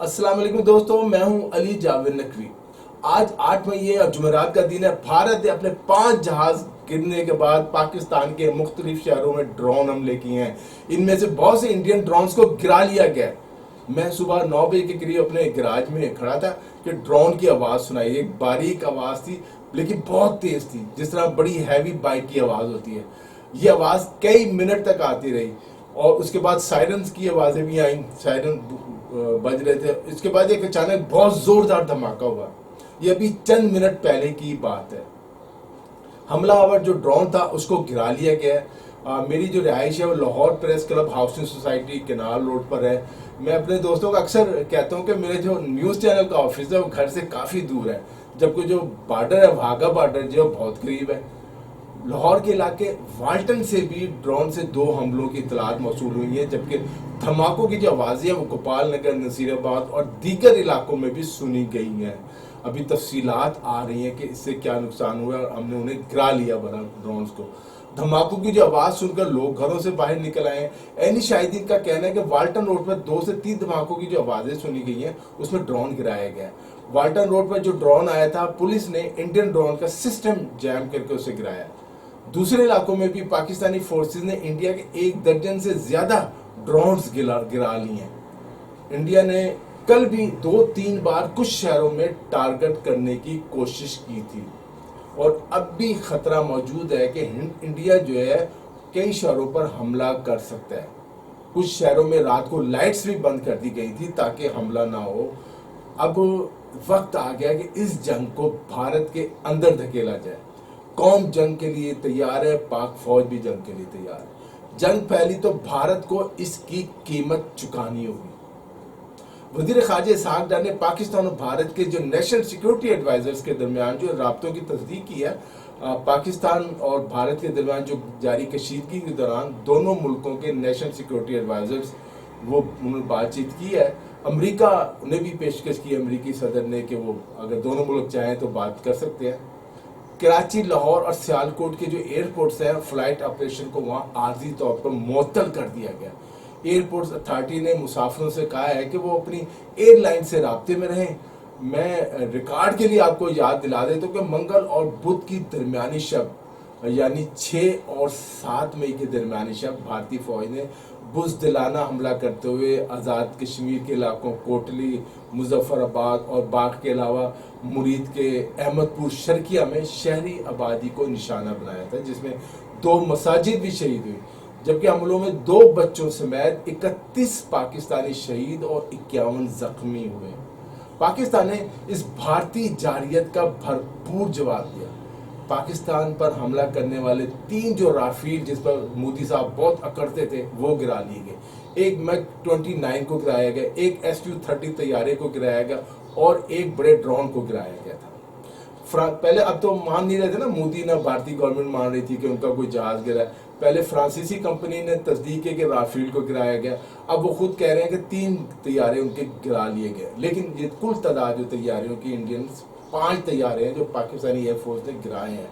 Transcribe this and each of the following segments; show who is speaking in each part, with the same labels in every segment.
Speaker 1: अस्सलाम वालेकुम दोस्तों, मैं हूं अली जावेद नकवी। आज 8 मई और जुमेरात का दिन है। भारत ने अपने 5 जहाज गिरने के बाद पाकिस्तान के मुख्तलिफ शहरों में ड्रोन हमले किए हैं। इनमें से बहुत से इंडियन ड्रोन्स को गिरा लिया गया। मैं सुबह 9 बजे के करीब अपने गैराज में खड़ा था कि ड्रोन की आवाज़ सुनाई। एक बारीक आवाज़ थी लेकिन बहुत तेज़ थी, जिस तरह बड़ी हैवी बाइक की आवाज़ होती है। ये आवाज़ कई मिनट तक आती रही और उसके बाद सायरन्स की आवाज़ें भी आई, सायरन बज रहे थे। इसके बाद एक अचानक बहुत जोरदार धमाका हुआ। ये अभी चंद मिनट पहले की बात है। हमलावर जो ड्रोन था उसको गिरा लिया गया। मेरी जो रिहाइश है वो Lahore press club housing society canal road पर है। मैं अपने दोस्तों को अक्सर कहता हूँ कि मेरे जो न्यूज़ चैनल का ऑफिस है वो घर से काफ़ी दूर है, जबकि जो बॉर्डर है वाघा बॉर्डर जो बहुत करीब है। लाहौर के इलाके वाल्टन से भी ड्रोन से 2 हमलों की इतलात मौसूल हुई है, जबकि धमाकों की जो आवाज़ें हैं वो गोपाल नगर, नसीराबाद और दीगर इलाकों में भी सुनी गई हैं। अभी तफसीलात आ रही हैं कि इससे क्या नुकसान हुआ और हमने उन्हें गिरा लिया बना ड्रोन्स को। धमाकों की जो आवाज़ सुनकर लोग घरों से बाहर निकल आए हैं। एनी शाहिदीन का कहना है कि वाल्टन रोड पर 2 से 3 धमाकों की जो आवाज़ें सुनी गई हैं उसमें ड्रोन गिराया गया। वाल्टन रोड पर जो ड्रोन आया था, पुलिस ने इंडियन ड्रोन का सिस्टम जैम करके उसे गिराया। दूसरे इलाकों में भी पाकिस्तानी फोर्सेस ने इंडिया के 1 दर्जन से ज्यादा ड्रोन्स गिरा लिए हैं। इंडिया ने कल भी 2-3 बार कुछ शहरों में टारगेट करने की कोशिश की थी और अब भी खतरा मौजूद है कि इंडिया जो है कई शहरों पर हमला कर सकता है। कुछ शहरों में रात को लाइट्स भी बंद कर दी गई थी ताकि हमला ना हो। अब वक्त आ गया कि इस जंग को भारत के अंदर धकेला जाए। कौम जंग के लिए तैयार है, पाक फौज भी जंग के लिए तैयार है। जंग फैली तो भारत को इसकी कीमत चुकानी होगी। वजीर खारजा इसहाक डार ने पाकिस्तान और भारत के जो नेशनल सिक्योरिटी एडवाइजर्स के दरमियान जो राब्तों की तस्दीक की है, पाकिस्तान और भारत के दरमियान जो जारी कशीदगी के दौरान दोनों मुल्कों के नेशनल सिक्योरिटी एडवाइजर्स वो उन्होंने बातचीत की है। अमेरिका ने भी पेशकश की अमेरिकी सदर ने कि वो अगर दोनों मुल्क चाहें तो बात कर सकते हैं। कराची, लाहौर और सियालकोट के जो एयरपोर्ट्स हैं, फ्लाइट ऑपरेशन को वहाँ आर्जी तौर पर मुअत्तल कर दिया गया। एयरपोर्ट्स अथॉरिटी ने मुसाफिरों से कहा है कि वो अपनी एयरलाइन से राब्ते में रहें। मैं रिकॉर्ड के लिए आपको याद दिला देता हूँ कि मंगल और बुध की दरमियानी शब यानी 6 और 7 मई के दरमियानी शब भारतीय फौज ने बुज़दिलाना हमला करते हुए आज़ाद कश्मीर के इलाकों कोटली, मुजफ्फराबाद और बाग के अलावा मुरीद के अहमदपुर शर्किया में शहरी आबादी को निशाना बनाया था, जिसमें 2 मसाजिद भी शहीद हुई। जबकि हमलों में 2 बच्चों समेत 31 पाकिस्तानी शहीद और 51 जख्मी हुए। पाकिस्तान ने इस भारतीय जारियत का भरपूर जवाब दिया। पाकिस्तान पर हमला करने वाले 3 जो राफेल जिस पर मोदी साहब बहुत अकड़ते थे वो गिरा लिए गए। एक मैक 29 को गिराया गया, एक SU-30 तैयारे को गिराया गया और एक बड़े ड्रोन को गिराया गया था। पहले अब तो मान नहीं रहे थे ना, मोदी ना भारतीय गवर्नमेंट मान रही थी कि उनका कोई जहाज गिरा है। पहले फ्रांसीसी कंपनी ने तस्दीक की कि राफेल को गिराया गया। अब वो खुद कह रहे हैं कि 3 तैयारे उनके गिरा लिए गए। लेकिन ये कुल तादाद जो तैयारियों की इंडियन 5 तैयारे हैं जो पाकिस्तानी एयरफोर्स ने गिराए हैं।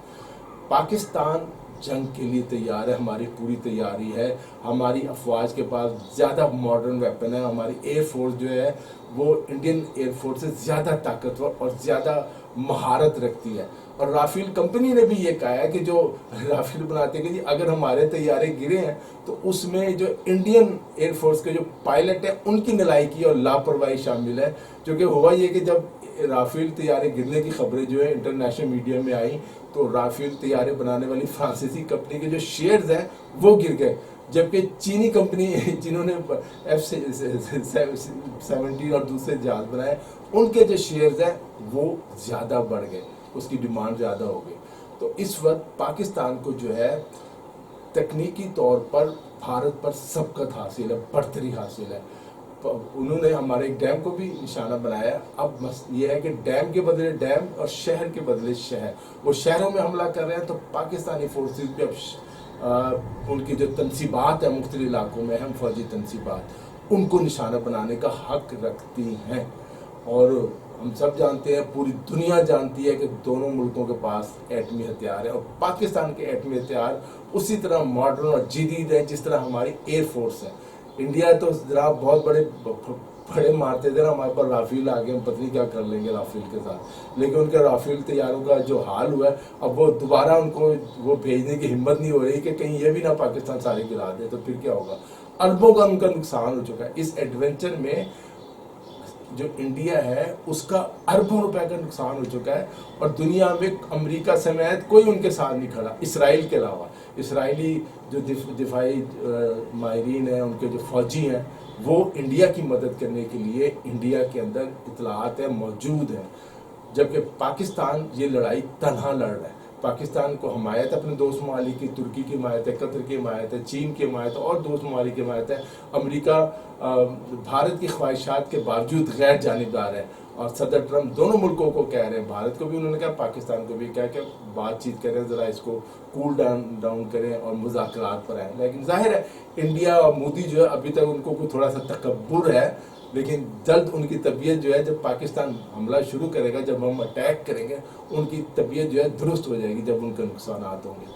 Speaker 1: पाकिस्तान जंग के लिए तैयार है, हमारी पूरी तैयारी है। हमारी अफवाज के पास ज़्यादा मॉडर्न वेपन है। हमारी एयरफोर्स जो है वो इंडियन एयरफोर्स से ज़्यादा ताकतवर और ज़्यादा महारत रखती है। और राफेल कंपनी ने भी ये कहा है कि जो राफेल बनाते हैं कि अगर हमारे तैयारे गिरे हैं तो उसमें जो इंडियन एयरफोर्स के जो पायलट है उनकी नलायकी और लापरवाही शामिल है। जो कि हुआ ये कि जब राफेल तैयारे गिरने की खबरें जो है इंटरनेशनल मीडिया में आई तो राफेल तैयारे बनाने वाली फ्रांसीसी कंपनी के जो शेयर्स हैं वो गिर गए, जबकि चीनी कंपनी जिन्होंने F-17 और दूसरे जहाज बनाए उनके जो शेयर्स हैं वो ज़्यादा बढ़ गए, उसकी डिमांड ज़्यादा हो गई। तो इस वक्त पाकिस्तान को जो है तकनीकी तौर पर भारत पर सबकत हासिल है, बढ़तरी हासिल है। उन्होंने हमारे एक डैम को भी निशाना बनाया। अब ये है कि डैम के बदले डैम और शहर के बदले शहर, वो शहरों में हमला कर रहे हैं तो पाकिस्तानी फोर्सेस भी अब उनकी जो तनसीबात है मुख्तलिफ इलाकों में अहम फौजी तनसीबात उनको निशाना बनाने का हक रखती हैं। और हम सब जानते हैं, पूरी दुनिया जानती है कि दोनों मुल्कों के पास एटमी हथियार है और पाकिस्तान के एटमी हथियार उसी तरह मॉडर्न और जदीद है जिस तरह हमारी एयरफोर्स है। इंडिया तो जरा बहुत बड़े بڑے مارتے تھے نا ہمارے پاس رافیل آ گئے، ہم پتہ نہیں کیا کر لیں گے رافیل کے ساتھ، لیکن ان کے رافیل طیاروں کا جو حال ہوا ہے اب وہ دوبارہ ان کو وہ بھیجنے کی ہمت نہیں ہو رہی کہ کہیں یہ بھی نہ پاکستان سارے گرا دے، تو پھر کیا ہوگا؟ اربوں کا ان کا نقصان ہو چکا ہے اس ایڈونچر میں، جو انڈیا ہے اس کا اربوں روپے کا نقصان ہو چکا ہے، اور دنیا میں امریکہ سمیت کوئی ان کے ساتھ نہیں کھڑا اسرائیل کے علاوہ۔ اسرائیلی جو دفاعی ماہرین ہیں، ان کے جو فوجی ہیں، وہ انڈیا کی مدد کرنے کے لیے انڈیا کے اندر اطلاعات ہیں، موجود ہیں، جبکہ پاکستان یہ لڑائی تنہا لڑ رہا ہے۔ پاکستان کو حمایت اپنے دوست ممالک کی، ترکی کی حمایت ہے، قطر کی حمایت ہے، چین کی حمایت ہے، اور دوست ممالک کی حمایت ہے۔ امریکہ بھارت کی خواہشات کے باوجود غیر جانبدار ہے، اور صدر ٹرمپ دونوں ملکوں کو کہہ رہے ہیں، بھارت کو بھی انہوں نے کہا، پاکستان کو بھی کہا کہ بات چیت کریں، ذرا اس کو کول ڈاؤن کریں اور مذاکرات پر آئیں۔ لیکن ظاہر ہے انڈیا اور مودی جو ہے ابھی تک ان کو کوئی تھوڑا سا تکبر ہے، لیکن جلد ان کی طبیعت جو ہے، جب پاکستان حملہ شروع کرے گا، جب ہم اٹیک کریں گے، ان کی طبیعت جو ہے درست ہو جائے گی، جب ان کے نقصانات ہوں گے۔